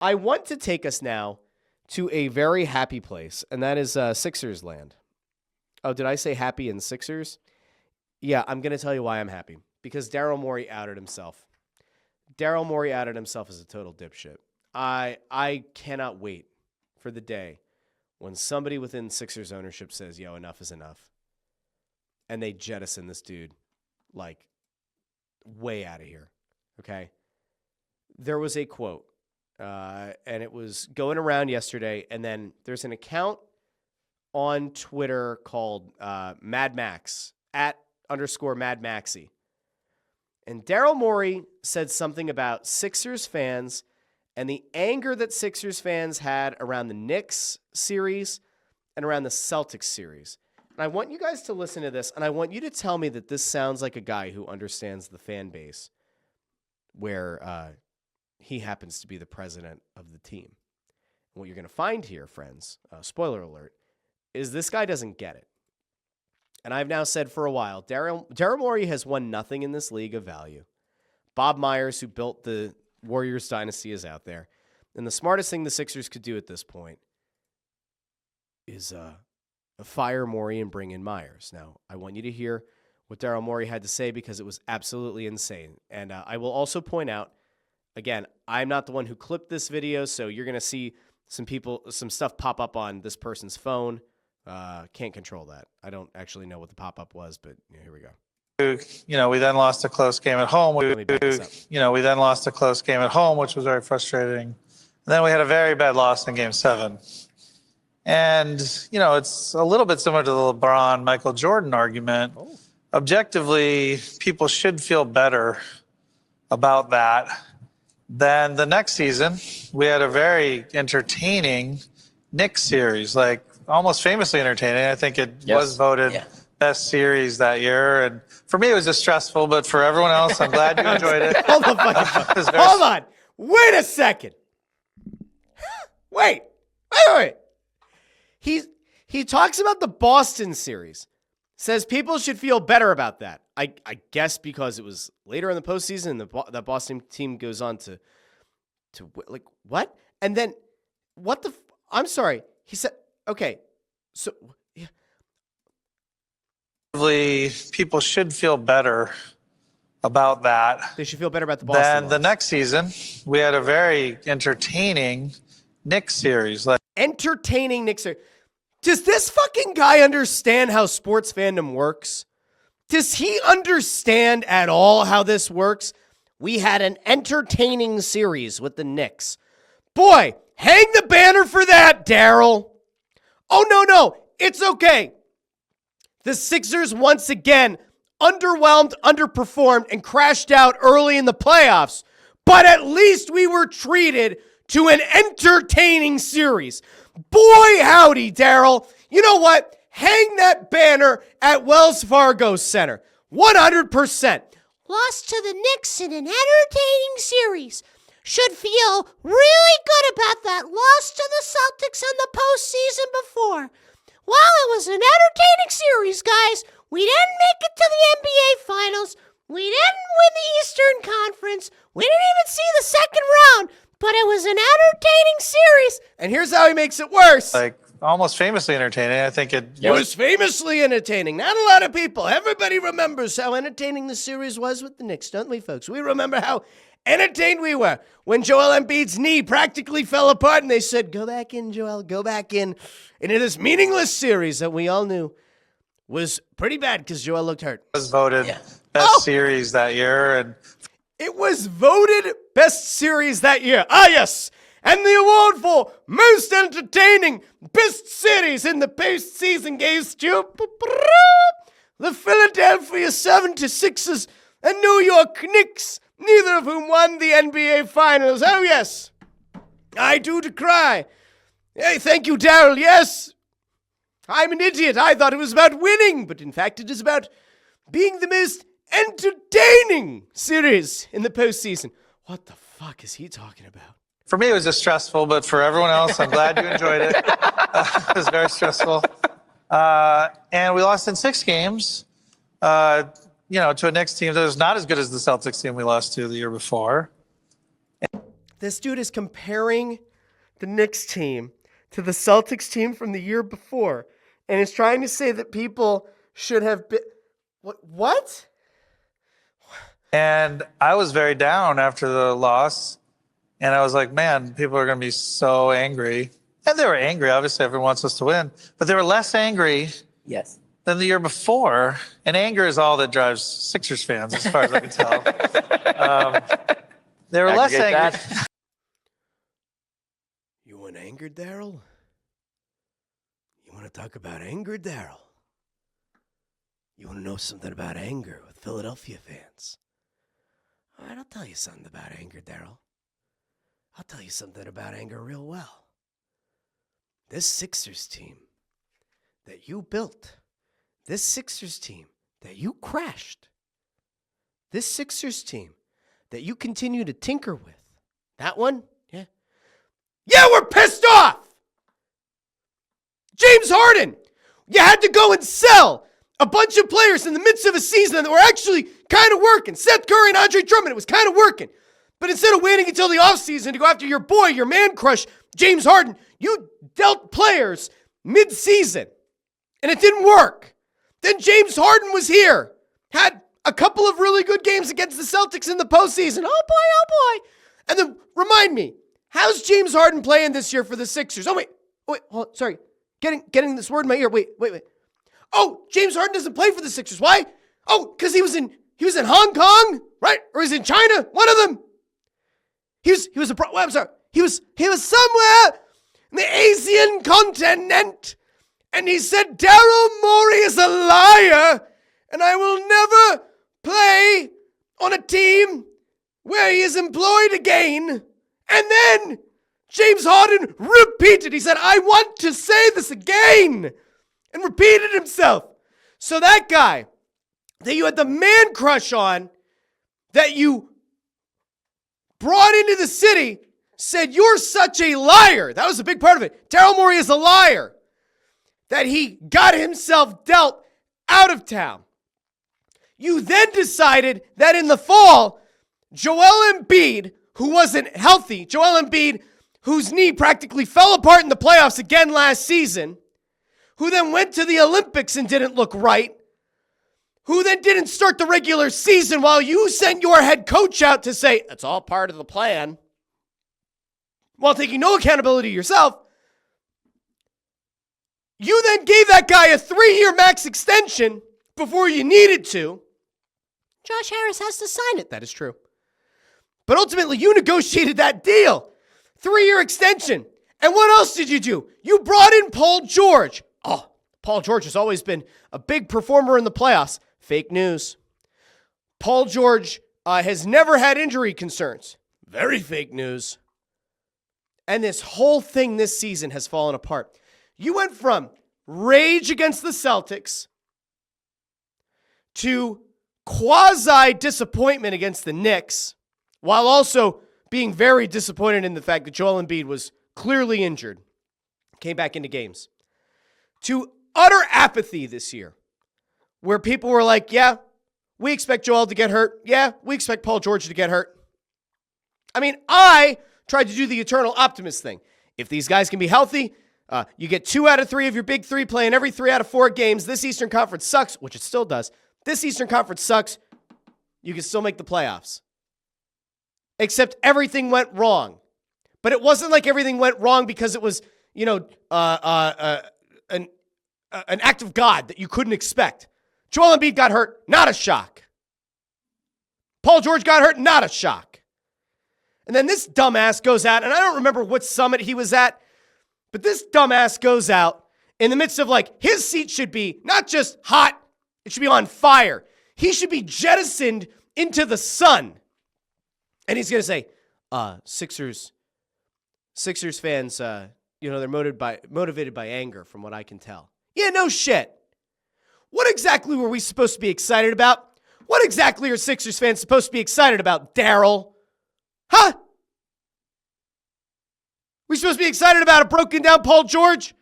I want to take us now to a very happy place, and that is Sixers land. Oh, did I say happy in Sixers? Yeah, I'm going to tell you why I'm happy. Because Daryl Morey outed himself. Daryl Morey outed himself as a total dipshit. I cannot wait for the day when somebody within Sixers ownership says, yo, enough is enough. And they jettison this dude, like, way out of here. Okay? There was a quote, and it was going around yesterday, and then there's an account on Twitter called Mad Max, @_Mad Maxi. And Daryl Morey said something about Sixers fans and the anger that Sixers fans had around the Knicks series and around the Celtics series. And I want you guys to listen to this, and I want you to tell me that this sounds like a guy who understands the fan base where he happens to be the president of the team. And what you're going to find here, friends, spoiler alert, is this guy doesn't get it. And I've now said for a while, Daryl Morey has won nothing in this league of value. Bob Myers, who built the Warriors dynasty, is out there. And the smartest thing the Sixers could do at this point is fire Morey and bring in Myers. Now, I want you to hear what Daryl Morey had to say because it was absolutely insane. And I will also point out, again, I'm not the one who clipped this video, so you're going to see some stuff pop up on this person's phone. Can't control that. I don't actually know what the pop-up was, but here we go. We then lost a close game at home. We then lost a close game at home, which was very frustrating. And then we had a very bad loss in Game 7. And, it's a little bit similar to the LeBron, Michael Jordan argument. Oh. Objectively, people should feel better about that than the next season. We had a very entertaining Knicks series, like almost famously entertaining. I think it was voted best series that year. And for me, it was just stressful, but for everyone else, I'm glad you enjoyed it. Hold on. Wait a second. Wait. He talks about the Boston series. Says people should feel better about that. I guess because it was later in the postseason, and the Boston team goes on to like what? And then what the? I'm sorry. He said, okay, so yeah. People should feel better about that. They should feel better about the Boston. Then the next season, we had a very entertaining Knicks series. Entertaining Knicks series. Does this fucking guy understand how sports fandom works? Does he understand at all how this works? We had an entertaining series with the Knicks. Boy, hang the banner for that, Daryl. Oh, no, it's okay. The Sixers once again underwhelmed, underperformed, and crashed out early in the playoffs. But at least we were treated to an entertaining series. Boy, howdy, Daryl. You know what? Hang that banner at Wells Fargo Center. 100%. Lost to the Knicks in an entertaining series. Should feel really good about that loss to the Celtics in the postseason before. Well, it was an entertaining series, guys. We didn't make it to the NBA Finals. We didn't win the Eastern Conference. We didn't even see the second round. But it was an entertaining series. And here's how he makes it worse. Like, almost famously entertaining. I think it was famously entertaining. Not a lot of people. Everybody remembers how entertaining the series was with the Knicks, don't we, folks? We remember how entertained we were when Joel Embiid's knee practically fell apart and they said, go back in, Joel, go back in. And in this meaningless series that we all knew was pretty bad because Joel looked hurt. It was voted best series that year. And it was voted best series that year. Ah, yes. And the award for most entertaining best series in the postseason goes to the Philadelphia 76ers and New York Knicks, neither of whom won the NBA Finals. Oh, yes. I do decry. Hey, thank you, Daryl. Yes. I'm an idiot. I thought it was about winning, but in fact it is about being the most entertaining series in the postseason. What the fuck is he talking about? For me, it was just stressful, but for everyone else, I'm glad you enjoyed it. It was very stressful. And we lost in 6 games, to a Knicks team that was not as good as the Celtics team we lost to the year before. This dude is comparing the Knicks team to the Celtics team from the year before and is trying to say that people should have been... What? And I was very down after the loss. And I was like, man, people are going to be so angry. And they were angry. Obviously, everyone wants us to win. But they were less angry than the year before. And anger is all that drives Sixers fans, as far as I can tell. They were less angry. You want anger, Daryl? You want to talk about anger, Daryl? You want to know something about anger with Philadelphia fans? All right, I'll tell you something about anger, Daryl. I'll tell you something about anger real well. This Sixers team that you built, this Sixers team that you crashed, this Sixers team that you continue to tinker with, that one, yeah, we're pissed off! James Harden, you had to go and sell a bunch of players in the midst of a season that were actually kind of working. Seth Curry and Andre Drummond, it was kind of working. But instead of waiting until the offseason to go after your boy, your man crush, James Harden, you dealt players mid-season, and it didn't work. Then James Harden was here, had a couple of really good games against the Celtics in the postseason. Oh boy. And then remind me, how's James Harden playing this year for the Sixers? Oh, wait, hold on, sorry. Getting this word in my ear. Wait. Oh, James Harden doesn't play for the Sixers. Why? Oh, because he was in Hong Kong, right? Or he's in China, one of them. He was somewhere in the Asian continent, and he said, Daryl Morey is a liar, and I will never play on a team where he is employed again. And then James Harden repeated. He said, I want to say this again, and repeated himself. So that guy that you had the man crush on, that you brought into the city, said, you're such a liar. That was a big part of it. Daryl Morey is a liar. That he got himself dealt out of town. You then decided that in the fall, Joel Embiid, who wasn't healthy, Joel Embiid, whose knee practically fell apart in the playoffs again last season, who then went to the Olympics and didn't look right, who then didn't start the regular season while you sent your head coach out to say, it's all part of the plan, while taking no accountability yourself, you then gave that guy a 3-year max extension before you needed to. Josh Harris has to sign it. That is true. But ultimately, you negotiated that deal. 3-year extension. And what else did you do? You brought in Paul George. Oh, Paul George has always been a big performer in the playoffs. Fake news. Paul George has never had injury concerns. Very fake news. And this whole thing this season has fallen apart. You went from rage against the Celtics to quasi-disappointment against the Knicks, while also being very disappointed in the fact that Joel Embiid was clearly injured, came back into games, to utter apathy this year, where people were like, yeah, we expect Joel to get hurt. Yeah, we expect Paul George to get hurt. I mean, I tried to do the eternal optimist thing. If these guys can be healthy, you get 2 out of 3 of your big 3 playing every 3 out of 4 games. This Eastern Conference sucks, which it still does. This Eastern Conference sucks. You can still make the playoffs. Except everything went wrong. But it wasn't like everything went wrong because it was, an act of God that you couldn't expect. Joel Embiid got hurt, not a shock. Paul George got hurt, not a shock. And then this dumbass goes out, and I don't remember what summit he was at, but this dumbass goes out in the midst of his seat should be not just hot, it should be on fire. He should be jettisoned into the sun. And he's going to say, Sixers fans, they're motivated by anger from what I can tell. Yeah, no shit. What exactly were we supposed to be excited about? What exactly are Sixers fans supposed to be excited about, Daryl? Huh? We supposed to be excited about a broken down Paul George?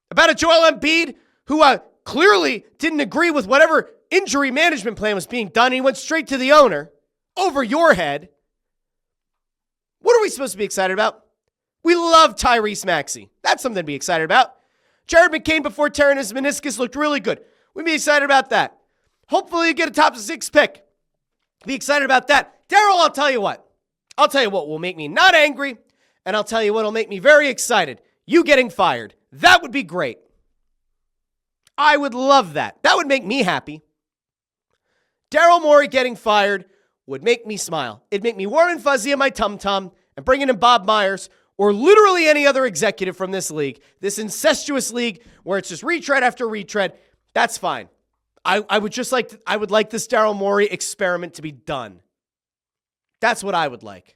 About a Joel Embiid who clearly didn't agree with whatever injury management plan was being done. He went straight to the owner over your head. What are we supposed to be excited about? We love Tyrese Maxey. That's something to be excited about. Jared McCain before tearing his meniscus looked really good. We'd be excited about that. Hopefully you get a top 6 pick. Be excited about that. Daryl, I'll tell you what. I'll tell you what will make me not angry, and I'll tell you what will make me very excited. You getting fired. That would be great. I would love that. That would make me happy. Daryl Morey getting fired would make me smile. It'd make me warm and fuzzy in my tum-tum, and bringing in Bob Myers or literally any other executive from this league, this incestuous league where it's just retread after retread, that's fine. I would like this Daryl Morey experiment to be done. That's what I would like.